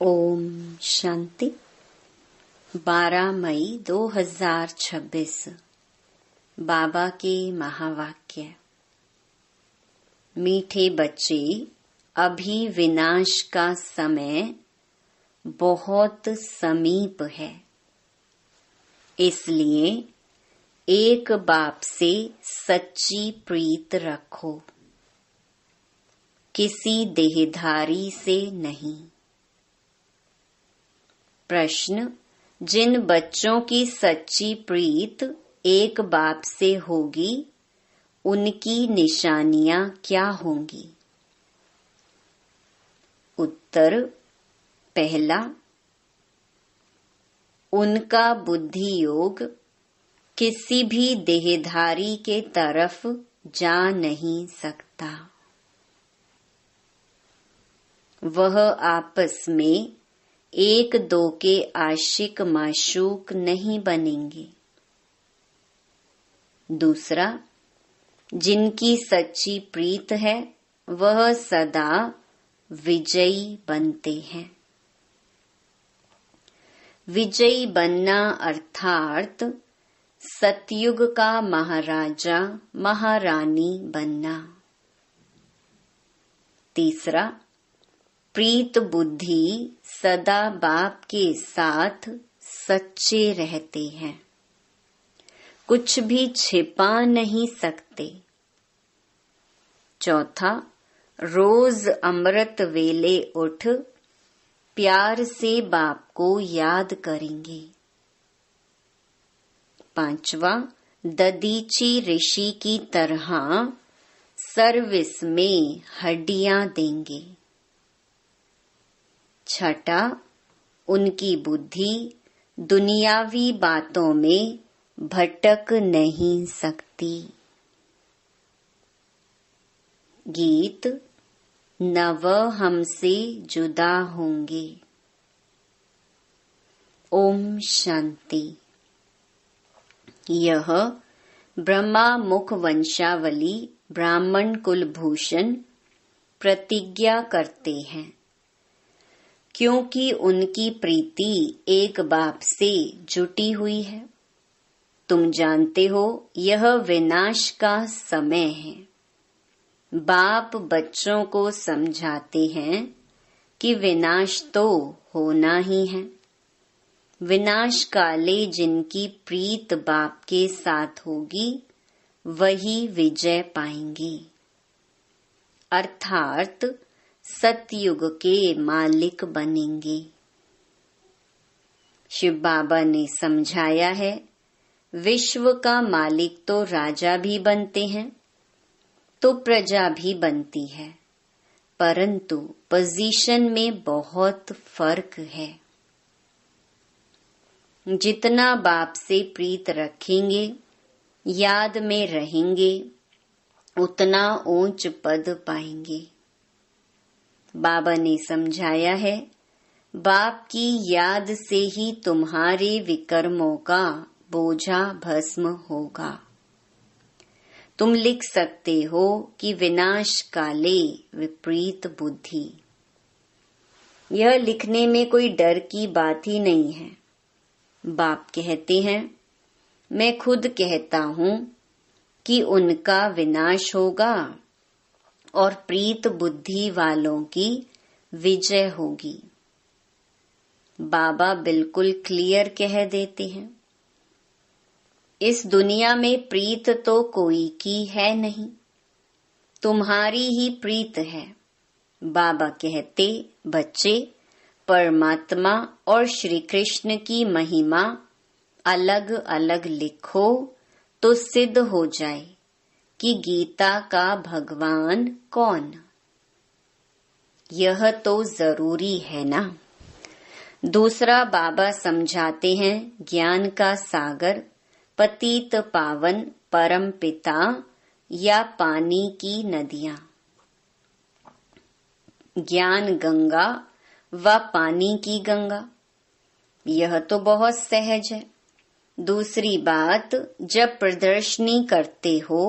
ओम शांति। 12 मई 2026 बाबा के महावाक्य। मीठे बच्चे, अभी विनाश का समय बहुत समीप है। इसलिए एक बाप से सच्ची प्रीत रखो, किसी देहधारी से नहीं। प्रश्न: जिन बच्चों की सच्ची प्रीत एक बाप से होगी, उनकी निशानियां क्या होंगी? उत्तर: पहला, उनका बुद्धि योग किसी भी देहधारी के तरफ जा नहीं सकता। वह आपस में एक दो के आशिक माशूक नहीं बनेंगे। दूसरा, जिनकी सच्ची प्रीत है वह सदा विजयी बनते हैं। विजयी बनना अर्थात सतयुग का महाराजा महारानी बनना। तीसरा, प्रीत बुद्धि सदा बाप के साथ सच्चे रहते हैं, कुछ भी छिपा नहीं सकते। चौथा, रोज अमृत वेले उठ प्यार से बाप को याद करेंगे। पांचवा, ददीची ऋषि की तरह सर्विस में हड्डियां देंगे। छठा, उनकी बुद्धि दुनियावी बातों में भटक नहीं सकती। गीत: नव हमसे जुदा होंगे। ओम शांति। यह ब्रह्मा मुख वंशावली ब्राह्मण कुलभूषण प्रतिज्ञा करते हैं, क्योंकि उनकी प्रीति एक बाप से जुटी हुई है। तुम जानते हो यह विनाश का समय है। बाप बच्चों को समझाते हैं कि विनाश तो होना ही है। विनाश काले जिनकी प्रीत बाप के साथ होगी वही विजय पाएंगी, अर्थात सतयुग के मालिक बनेंगे। शिव बाबा ने समझाया है, विश्व का मालिक तो राजा भी बनते हैं तो प्रजा भी बनती है, परंतु पोजीशन में बहुत फर्क है। जितना बाप से प्रीत रखेंगे, याद में रहेंगे, उतना ऊंच पद पाएंगे। बाबा ने समझाया है, बाप की याद से ही तुम्हारे विकर्मों का बोझा भस्म होगा। तुम लिख सकते हो कि विनाश काले विपरीत बुद्धि। यह लिखने में कोई डर की बात ही नहीं है। बाप कहते हैं, मैं खुद कहता हूँ कि उनका विनाश होगा और प्रीत बुद्धि वालों की विजय होगी। बाबा बिल्कुल क्लियर कह देते हैं, इस दुनिया में प्रीत तो कोई की है नहीं, तुम्हारी ही प्रीत है। बाबा कहते, बच्चे, परमात्मा और श्री कृष्ण की महिमा अलग अलग लिखो तो सिद्ध हो जाए कि गीता का भगवान कौन। यह तो जरूरी है ना। दूसरा, बाबा समझाते हैं, ज्ञान का सागर पतित पावन परम पिता या पानी की नदियां। ज्ञान गंगा व पानी की गंगा, यह तो बहुत सहज है। दूसरी बात, जब प्रदर्शनी करते हो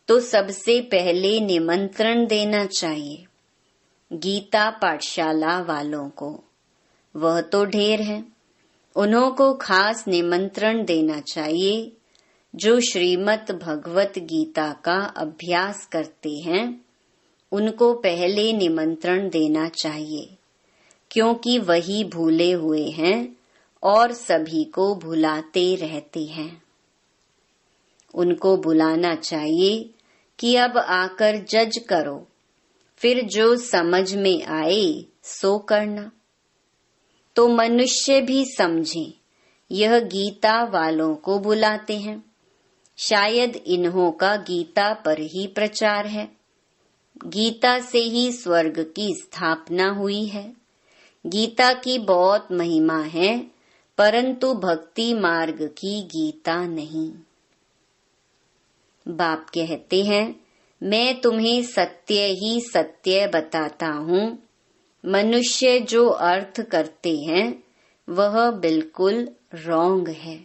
तो सबसे पहले निमंत्रण देना चाहिए गीता पाठशाला वालों को। वह तो ढेर है। उन्हों को खास निमंत्रण देना चाहिए। जो श्रीमद् भगवत गीता का अभ्यास करते हैं उनको पहले निमंत्रण देना चाहिए, क्योंकि वही भूले हुए हैं और सभी को भुलाते रहते हैं। उनको बुलाना चाहिए कि अब आकर जज करो, फिर जो समझ में आए सो करना। तो मनुष्य भी समझे यह गीता वालों को बुलाते हैं। शायद इन्हों का गीता पर ही प्रचार है। गीता से ही स्वर्ग की स्थापना हुई है। गीता की बहुत महिमा है, परंतु भक्ति मार्ग की गीता नहीं। बाप कहते हैं, मैं तुम्हें सत्य ही सत्य बताता हूँ। मनुष्य जो अर्थ करते हैं वह बिल्कुल रॉन्ग है।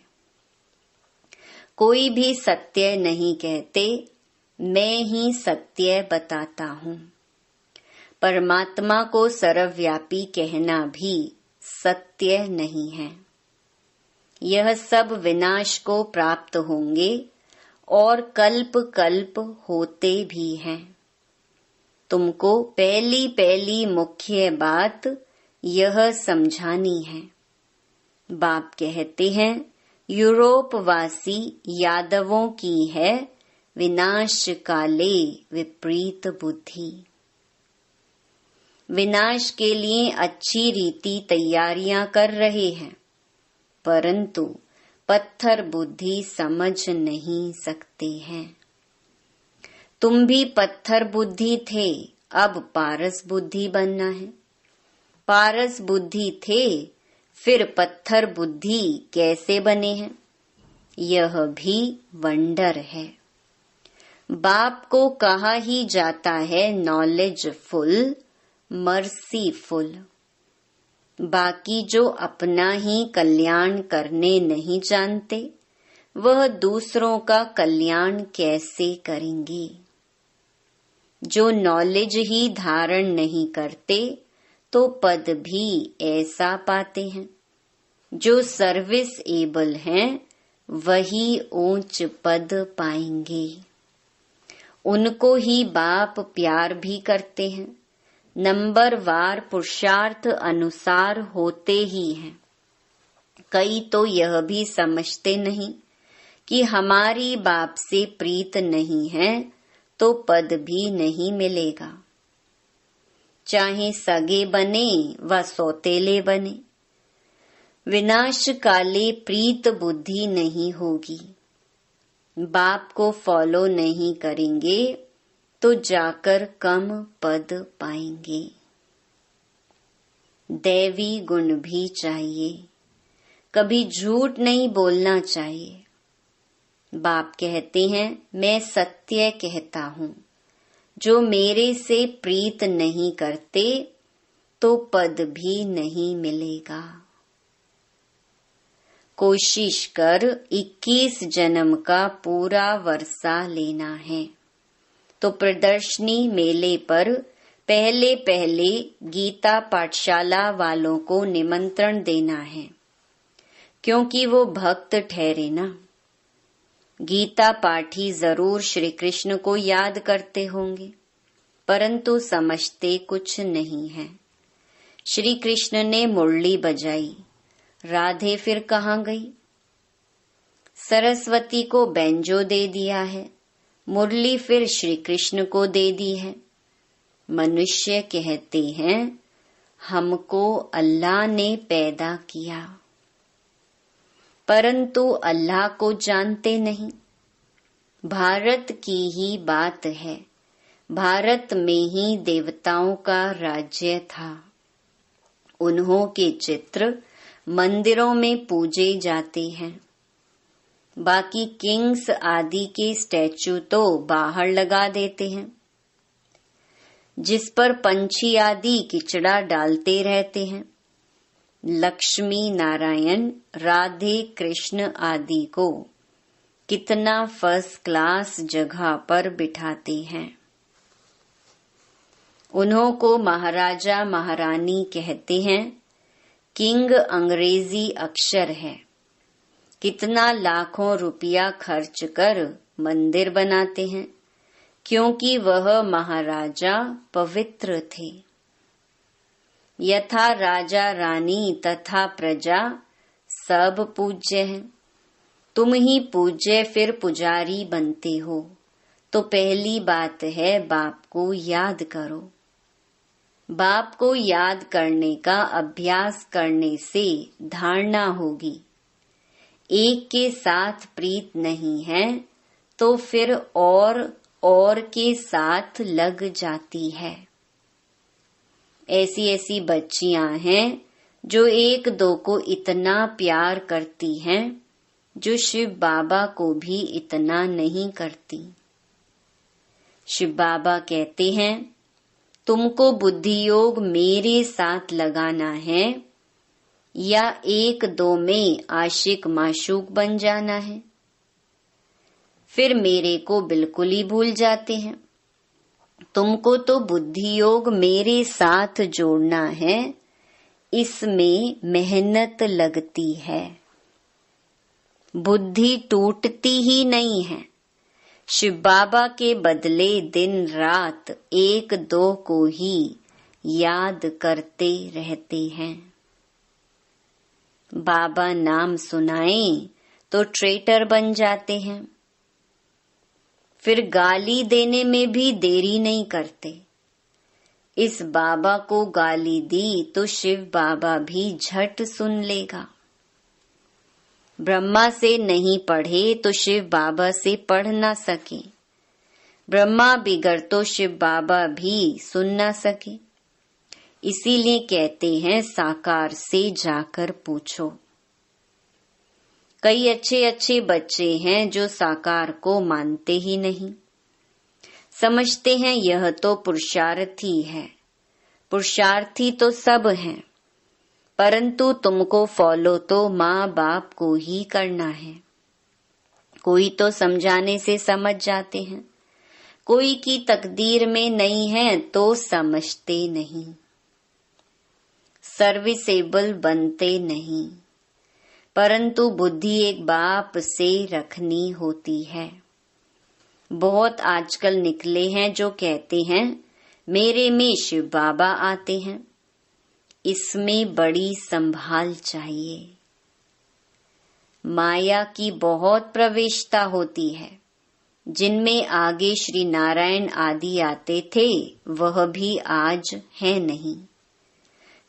कोई भी सत्य नहीं कहते, मैं ही सत्य बताता हूँ। परमात्मा को सर्वव्यापी कहना भी सत्य नहीं है। यह सब विनाश को प्राप्त होंगे और कल्प कल्प होते भी हैं। तुमको पहली पहली मुख्य बात यह समझानी है। बाप कहते हैं, यूरोप वासी यादवों की है विनाश काले विपरीत बुद्धि। विनाश के लिए अच्छी रीति तैयारियां कर रहे हैं, परंतु पत्थर बुद्धि समझ नहीं सकते हैं। तुम भी पत्थर बुद्धि थे, अब पारस बुद्धि बनना है। पारस बुद्धि थे, फिर पत्थर बुद्धि कैसे बने हैं? यह भी वंडर है। बाप को कहा ही जाता है नॉलेजफुल, मर्सीफुल। बाकी जो अपना ही कल्याण करने नहीं जानते, वह दूसरों का कल्याण कैसे करेंगे? जो नॉलेज ही धारण नहीं करते तो पद भी ऐसा पाते हैं। जो सर्विस एबल हैं वही ऊंच पद पाएंगे। उनको ही बाप प्यार भी करते हैं। नंबर वार पुरुषार्थ अनुसार होते ही हैं। कई तो यह भी समझते नहीं कि हमारी बाप से प्रीत नहीं है तो पद भी नहीं मिलेगा। चाहे सगे बने व सौतेले बने, विनाश काले प्रीत बुद्धि नहीं होगी। बाप को फॉलो नहीं करेंगे तो जाकर कम पद पाएंगे। दैवी गुण भी चाहिए, कभी झूठ नहीं बोलना चाहिए। बाप कहते हैं, मैं सत्य कहता हूँ। जो मेरे से प्रीत नहीं करते तो पद भी नहीं मिलेगा। कोशिश कर 21 जन्म का पूरा वर्षा लेना है तो प्रदर्शनी मेले पर पहले पहले गीता पाठशाला वालों को निमंत्रण देना है, क्योंकि वो भक्त ठहरे ना। गीता पाठी जरूर श्री कृष्ण को याद करते होंगे, परंतु समझते कुछ नहीं है। श्री कृष्ण ने मुरली बजाई, राधे फिर कहाँ गई? सरस्वती को बैंजो दे दिया है, मुरली फिर श्री कृष्ण को दे दी है। मनुष्य कहते हैं, हमको अल्लाह ने पैदा किया, परंतु अल्लाह को जानते नहीं। भारत की ही बात है, भारत में ही देवताओं का राज्य था। उन्हों के चित्र मंदिरों में पूजे जाते हैं। बाकी किंग्स आदि के स्टैचू तो बाहर लगा देते हैं, जिस पर पंछी आदि किचड़ा डालते रहते हैं। लक्ष्मी नारायण, राधे कृष्ण आदि को कितना फर्स्ट क्लास जगह पर बिठाते हैं। उन्हों को महाराजा महारानी कहते हैं, किंग अंग्रेजी अक्षर है। कितना लाखों रुपया खर्च कर मंदिर बनाते हैं, क्योंकि वह महाराजा पवित्र थे। यथा राजा रानी तथा प्रजा सब पूज्य हैं। तुम ही पूज्य फिर पुजारी बनते हो, तो पहली बात है बाप को याद करो। बाप को याद करने का अभ्यास करने से धारणा होगी। एक के साथ प्रीत नहीं है तो फिर और के साथ लग जाती है। ऐसी ऐसी बच्चियां हैं जो एक दो को इतना प्यार करती हैं जो शिव बाबा को भी इतना नहीं करती। शिव बाबा कहते हैं, तुमको बुद्धि योग मेरे साथ लगाना है या एक दो में आशिक माशूक बन जाना है। फिर मेरे को बिल्कुल ही भूल जाते हैं। तुमको तो बुद्धि योग मेरे साथ जोड़ना है, इसमें मेहनत लगती है। बुद्धि टूटती ही नहीं है। शिव बाबा के बदले दिन रात एक दो को ही याद करते रहते हैं। बाबा नाम सुनाएं तो ट्रेटर बन जाते हैं। फिर गाली देने में भी देरी नहीं करते। इस बाबा को गाली दी तो शिव बाबा भी झट सुन लेगा। ब्रह्मा से नहीं पढ़े तो शिव बाबा से पढ़ ना सके। ब्रह्मा बिगड़ तो शिव बाबा भी सुन ना सके। इसीलिए कहते हैं साकार से जाकर पूछो। कई अच्छे अच्छे बच्चे हैं जो साकार को मानते ही नहीं। समझते हैं यह तो पुरुषार्थी है। पुरुषार्थी तो सब हैं, परंतु तुमको फॉलो तो माँ बाप को ही करना है। कोई तो समझाने से समझ जाते हैं, कोई की तकदीर में नहीं है तो समझते नहीं, सर्विसेबल बनते नहीं। परंतु बुद्धि एक बाप से रखनी होती है। बहुत आजकल निकले हैं जो कहते हैं मेरे में शिव बाबा आते हैं। इसमें बड़ी संभाल चाहिए। माया की बहुत प्रवेशता होती है। जिनमें आगे श्री नारायण आदि आते थे वह भी आज है नहीं।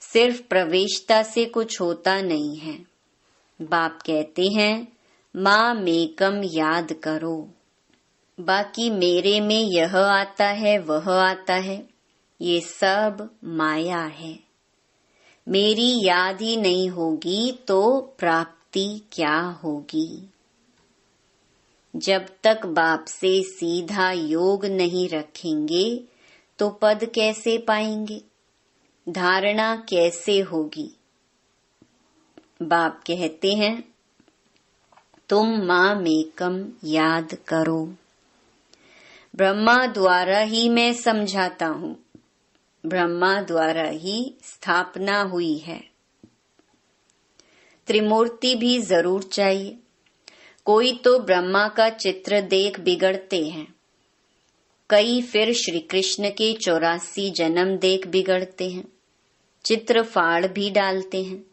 सिर्फ प्रवेशता से कुछ होता नहीं है। बाप कहते हैं माँ मेकम याद करो। बाकी मेरे में यह आता है वह आता है, ये सब माया है। मेरी याद ही नहीं होगी तो प्राप्ति क्या होगी। जब तक बाप से सीधा योग नहीं रखेंगे तो पद कैसे पाएंगे, धारणा कैसे होगी। बाप कहते हैं तुम माँ मेकम याद करो। ब्रह्मा द्वारा ही मैं समझाता हूँ। ब्रह्मा द्वारा ही स्थापना हुई है। त्रिमूर्ति भी जरूर चाहिए। कोई तो ब्रह्मा का चित्र देख बिगड़ते हैं, कई फिर श्री कृष्ण के 84 जन्म देख बिगड़ते हैं, चित्र फाड़ भी डालते हैं।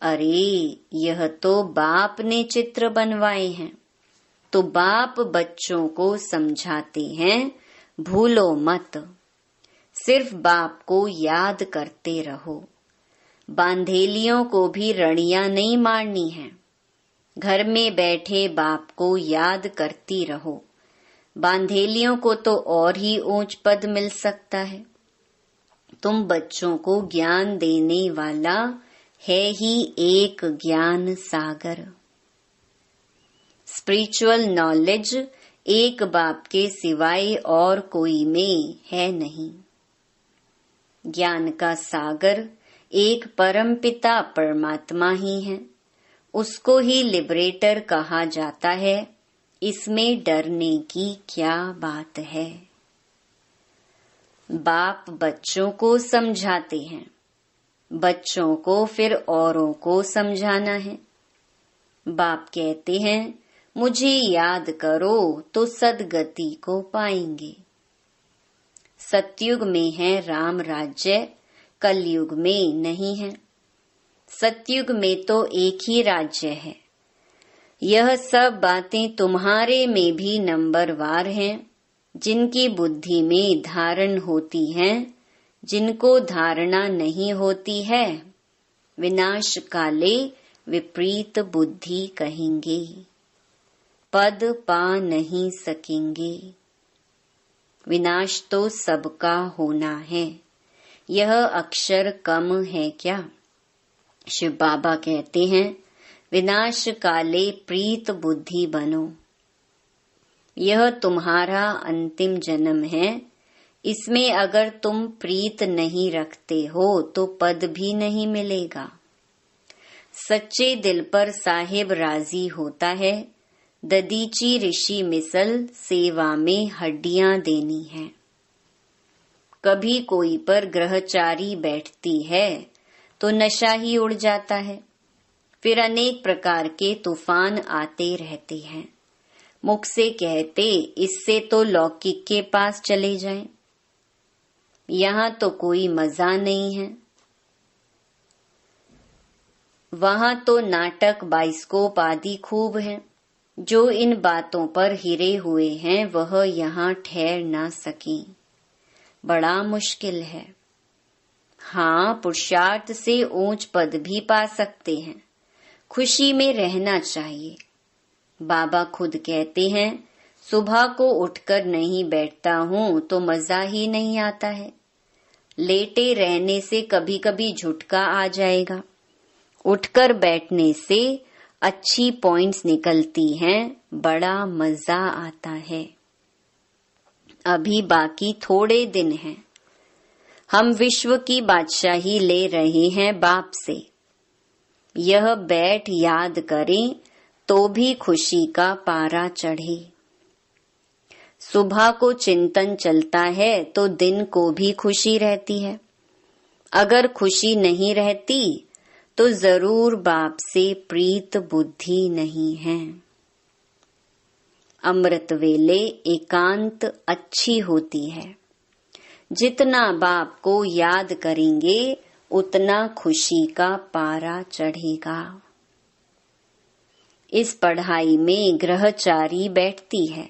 अरे यह तो बाप ने चित्र बनवाए हैं। तो बाप बच्चों को समझाते हैं भूलो मत, सिर्फ बाप को याद करते रहो। बांधेलियों को भी रणियां नहीं मारनी है। घर में बैठे बाप को याद करती रहो। बांधेलियों को तो और ही ऊंच पद मिल सकता है। तुम बच्चों को ज्ञान देने वाला है ही एक ज्ञान सागर। स्पिरिचुअल नॉलेज एक बाप के सिवाय और कोई में है नहीं। ज्ञान का सागर एक परम पिता परमात्मा ही है। उसको ही लिबरेटर कहा जाता है। इसमें डरने की क्या बात है। बाप बच्चों को समझाते हैं बच्चों को फिर औरों को समझाना है। बाप कहते हैं मुझे याद करो तो सद्गति को पाएंगे। सतयुग में है राम राज्य, कलयुग में नहीं है। सतयुग में तो एक ही राज्य है। यह सब बातें तुम्हारे में भी नंबरवार हैं, जिनकी बुद्धि में धारण होती है, जिनको धारणा नहीं होती है, विनाश काले विपरीत बुद्धि कहेंगे, पद पा नहीं सकेंगे। विनाश तो सबका होना है, यह अक्षर कम है क्या? शिव बाबा कहते हैं विनाश काले प्रीत बुद्धि बनो। यह तुम्हारा अंतिम जन्म है। इसमें अगर तुम प्रीत नहीं रखते हो तो पद भी नहीं मिलेगा। सच्चे दिल पर साहिब राजी होता है। ददीची ऋषि मिसल सेवा में हड्डियां देनी है। कभी कोई पर ग्रहचारी बैठती है तो नशा ही उड़ जाता है। फिर अनेक प्रकार के तूफान आते रहते हैं। मुख से कहते इससे तो लौकिक के पास चले जाएं, यहाँ तो कोई मजा नहीं है। वहां तो नाटक बाइस्कोप आदि खूब है। जो इन बातों पर हिरे हुए हैं वह यहाँ ठहर ना सकें, बड़ा मुश्किल है। हाँ, पुरुषार्थ से ऊंच पद भी पा सकते हैं। खुशी में रहना चाहिए। बाबा खुद कहते हैं सुबह को उठकर नहीं बैठता हूँ तो मजा ही नहीं आता है। लेटे रहने से कभी कभी झुटका आ जाएगा। उठकर बैठने से अच्छी पॉइंट्स निकलती हैं, बड़ा मजा आता है। अभी बाकी थोड़े दिन हैं। हम विश्व की बादशाही ले रहे हैं बाप से। यह बैठ याद करें तो भी खुशी का पारा चढ़े। सुबह को चिंतन चलता है तो दिन को भी खुशी रहती है। अगर खुशी नहीं रहती तो जरूर बाप से प्रीत बुद्धि नहीं है। अमृत वेले एकांत अच्छी होती है। जितना बाप को याद करेंगे उतना खुशी का पारा चढ़ेगा। इस पढ़ाई में ग्रहचारी बैठती है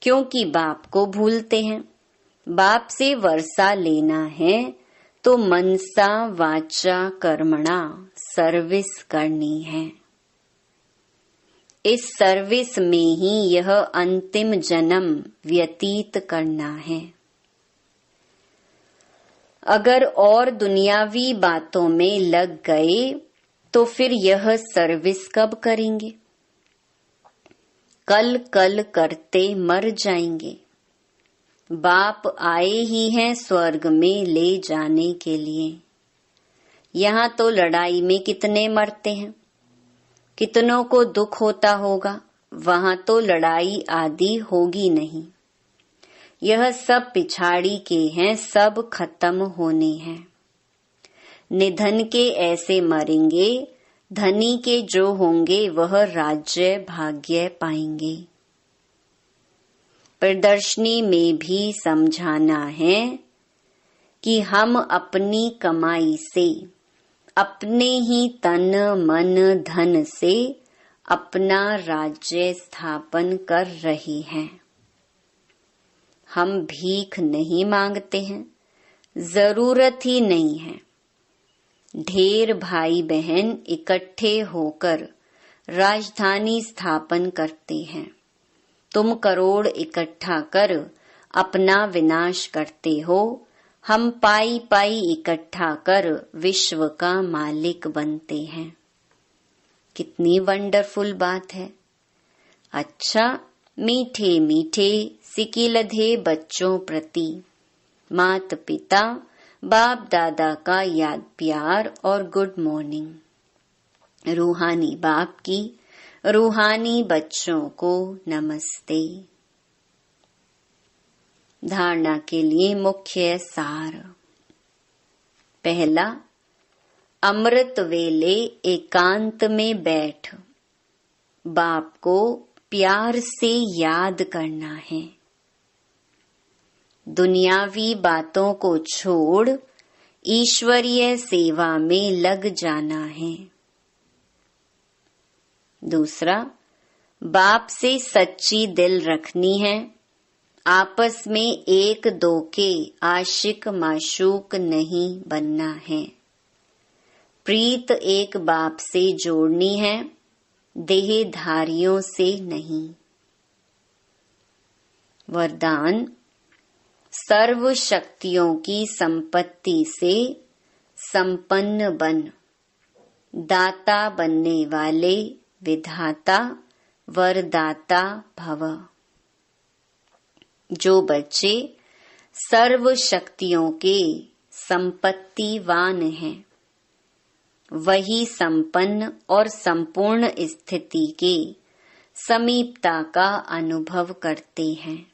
क्योंकि बाप को भूलते हैं। बाप से वर्षा लेना है तो मनसा वाचा कर्मणा सर्विस करनी है। इस सर्विस में ही यह अंतिम जन्म व्यतीत करना है। अगर और दुनियावी बातों में लग गए तो फिर यह सर्विस कब करेंगे? कल कल करते मर जाएंगे। बाप आए ही हैं स्वर्ग में ले जाने के लिए। यहाँ तो लड़ाई में कितने मरते हैं, कितनों को दुख होता होगा। वहां तो लड़ाई आदि होगी नहीं। यह सब पिछाड़ी के हैं, सब खत्म होने हैं। निधन के ऐसे मरेंगे, धनी के जो होंगे वह राज्य भाग्य पाएंगे। प्रदर्शनी में भी समझाना है कि हम अपनी कमाई से, अपने ही तन मन धन से अपना राज्य स्थापन कर रहे हैं। हम भीख नहीं मांगते हैं, जरूरत ही नहीं है। ढेर भाई बहन इकट्ठे होकर राजधानी स्थापन करते हैं। तुम करोड़ इकट्ठा कर अपना विनाश करते हो। हम पाई पाई इकट्ठा कर विश्व का मालिक बनते हैं। कितनी वंडरफुल बात है। अच्छा, मीठे मीठे सिकिलधे बच्चों प्रति माता पिता बाप दादा का याद प्यार और गुड मॉर्निंग। रूहानी बाप की रूहानी बच्चों को नमस्ते। धारणा के लिए मुख्य सार। पहला, अमृत वेले एकांत में बैठ बाप को प्यार से याद करना है। दुनियावी बातों को छोड़ ईश्वरीय सेवा में लग जाना है। दूसरा, बाप से सच्ची दिल रखनी है। आपस में एक दो के आशिक माशूक नहीं बनना है। प्रीत एक बाप से जोड़नी है, देहधारियों से नहीं। वरदान, सर्व शक्तियों की संपत्ति से संपन्न बन, दाता बनने वाले विधाता वरदाता भव। जो बच्चे सर्व शक्तियों के संपत्तिवान हैं, वही संपन्न और संपूर्ण स्थिति के समीपता का अनुभव करते हैं।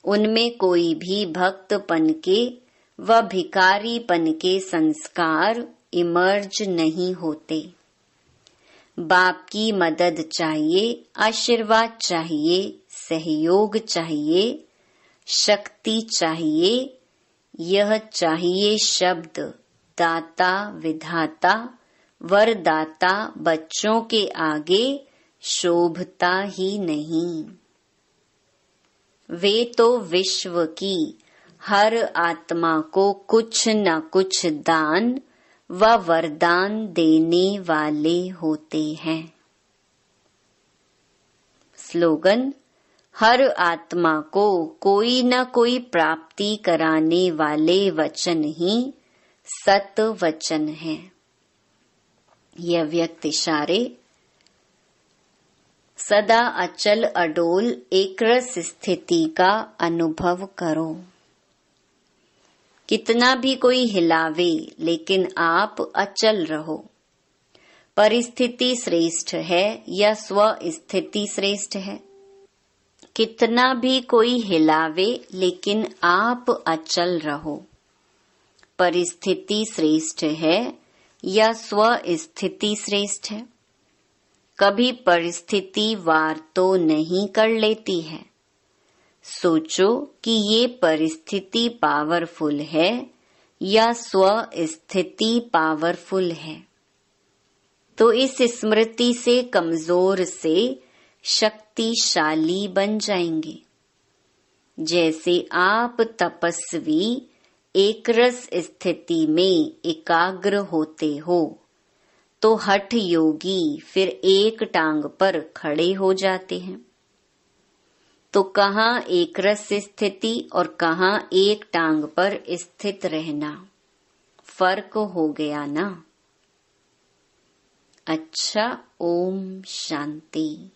उनमें कोई भी भक्तपन के व भिखारीपन के संस्कार इमर्ज नहीं होते। बाप की मदद चाहिए, आशीर्वाद चाहिए, सहयोग चाहिए, शक्ति चाहिए। यह चाहिए शब्द दाता विधाता वरदाता बच्चों के आगे शोभता ही नहीं। वे तो विश्व की हर आत्मा को कुछ न कुछ दान व वरदान देने वाले होते हैं। स्लोगन, हर आत्मा को कोई न कोई प्राप्ति कराने वाले वचन ही सत वचन है। यह व्यक्त इशारे सदा अचल अडोल एकरस स्थिति का अनुभव करो। कितना भी कोई हिलावे, लेकिन आप अचल रहो। परिस्थिति श्रेष्ठ है या स्व स्थिति श्रेष्ठ है? कितना भी कोई हिलावे, लेकिन आप अचल रहो। परिस्थिति श्रेष्ठ है या स्व स्थिति श्रेष्ठ है? कभी परिस्थिति वार तो नहीं कर लेती है। सोचो कि ये परिस्थिति पावरफुल है या स्व स्थिति पावरफुल है। तो इस स्मृति से कमजोर से शक्तिशाली बन जाएंगे। जैसे आप तपस्वी एकरस स्थिति में एकाग्र होते हो, तो हठ योगी फिर एक टांग पर खड़े हो जाते हैं। तो कहाँ एकरस स्थिति और कहाँ एक टांग पर स्थित रहना, फर्क हो गया ना। अच्छा, ओम शांति।